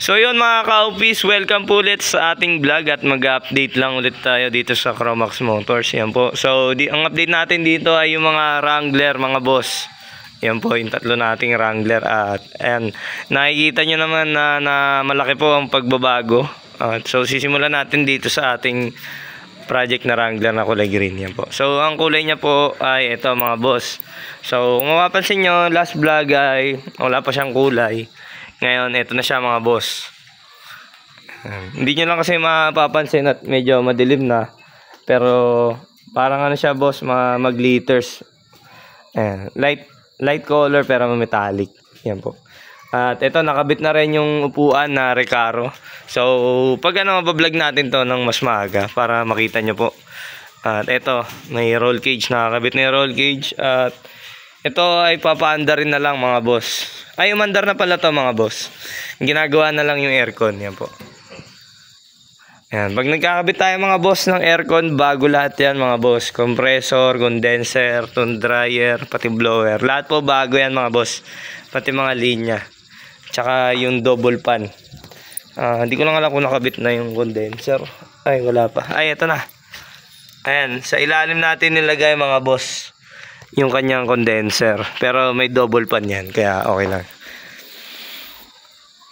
So yun mga ka-office, welcome po ulit sa ating vlog at mag-update lang ulit tayo dito sa Chromax Motors. Yan po. So ang update natin dito ay yung mga Wrangler mga boss. Yan po yung tatlo nating Wrangler at ayan, nakikita nyo naman na malaki po ang pagbabago. So sisimulan natin dito sa ating project na Wrangler na kulay green. Yan po. So ang kulay niya po ay ito mga boss. So kung mapapansin nyo, last vlog ay wala pa siyang kulay. Ngayon, ito na siya mga boss. Hindi nyo lang kasi mapapansin at medyo madilim na. Pero parang ano siya boss, mag-glitters. Light color pero metallic. Yan po. At ito, nakabit na rin yung upuan na Recaro. So, pag mabablog natin to ng mas maaga para makita nyo po. At ito, may roll cage. Nakakabit na yung roll cage. At ito ay papaandar rin na lang mga boss. Ay, umandar na pala to mga boss. Ginagawa na lang yung aircon. Yan po. Yan. Pag nagkakabit tayo mga boss ng aircon, bago lahat yan mga boss. Compressor, condenser, tone dryer, pati blower. Lahat po bago yan mga boss. Pati mga linya. Tsaka yung double pan. Hindi ko lang alam kung nakabit na yung condenser. Ay, wala pa. Ay, ito na. Ayan. Sa ilalim natin nilagay mga boss yung kanyang condenser, pero may double pan yan, kaya okay lang.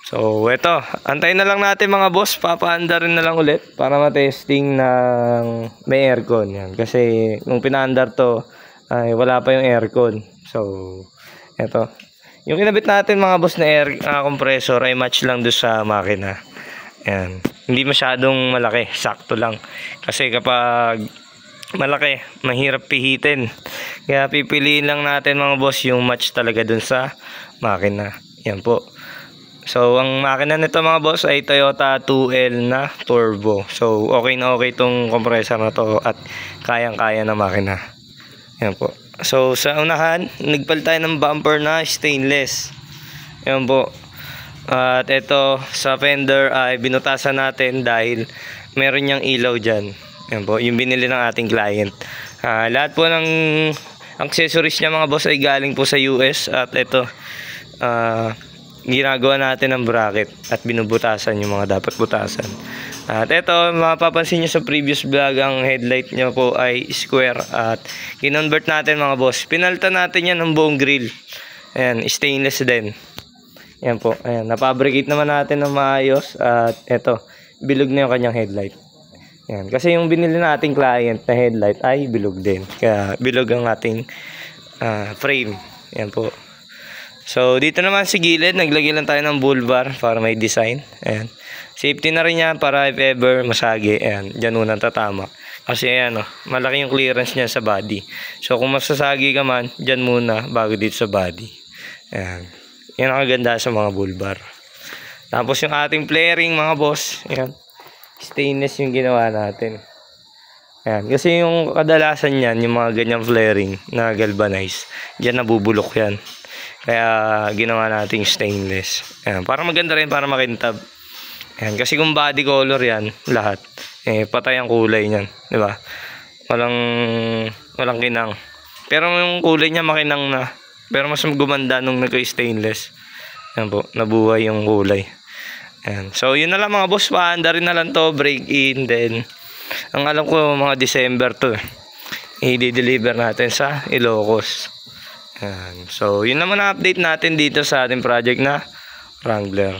So eto, antayin na lang natin mga boss, papaandar rin na lang ulit para matesting ng may aircon yan, kasi kung pinaandar to ay wala pa yung aircon. So eto, yung kinabit natin mga boss na air compressor ay match lang doon sa makina. Yan. Hindi masyadong malaki, sakto lang, kasi kapag malaki, mahirap pihitin. Kaya pipiliin lang natin mga boss yung match talaga dun sa makina. Yan po. So ang makina nito mga boss ay Toyota 2L na turbo. So okay na okay tong compressor na to at kayang-kaya na makina. Yan po. So sa unahan, nagpalit tayo ng bumper na stainless. Yan po. At ito sa fender ay binutasan natin dahil meron niyang ilaw dyan. Yan po, yung binili ng ating client. Lahat po ng accessories niya mga boss ay galing po sa US. At ito, ginagawa natin ng bracket at binubutasan yung mga dapat butasan. At ito, mapapansin nyo sa previous vlog, ang headlight niya po ay square. At kinonvert natin mga boss. Pinalitan natin yan ng buong grill. Ayan, stainless din. Yan po, ayan, napabricate naman natin ng maayos. At ito, bilog na yung kanyang headlight. Yan. Kasi yung binili nating client na headlight ay bilog din. Kaya bilog ang ating frame. Yan po. So dito naman sa gilid, naglagay lang tayo ng bull bar para may design. Ayan. Safety na rin yan para if ever masagi. Ayan. Diyan unang tatama. Kasi ayan, malaki yung clearance niya sa body. So kung masasagi ka man, diyan muna bago dito sa body. Ayan. Yan ang ganda sa mga bull bar. Tapos yung ating flaring mga boss. Ayan. Stainless yung ginawa natin. Ayan. Kasi yung kadalasan yan, yung mga ganyang flaring na galvanized, dyan nabubulok yan. Kaya ginawa natin stainless. Ayan. Para maganda rin, para makintab. Ayan. Kasi kung body color yan, lahat, patay ang kulay niyan. Diba? Walang kinang. Pero yung kulay niya makinang na. Pero mas gumanda nung nagka-stainless. Ayan po, nabuhay yung kulay. Ayan. So yun na lang mga boss, paanda rin na lang to, break in. Then ang alam ko mga December to, i-deliver natin sa Ilocos. Ayan. So yun naman ang update natin dito sa ating project na Wrangler.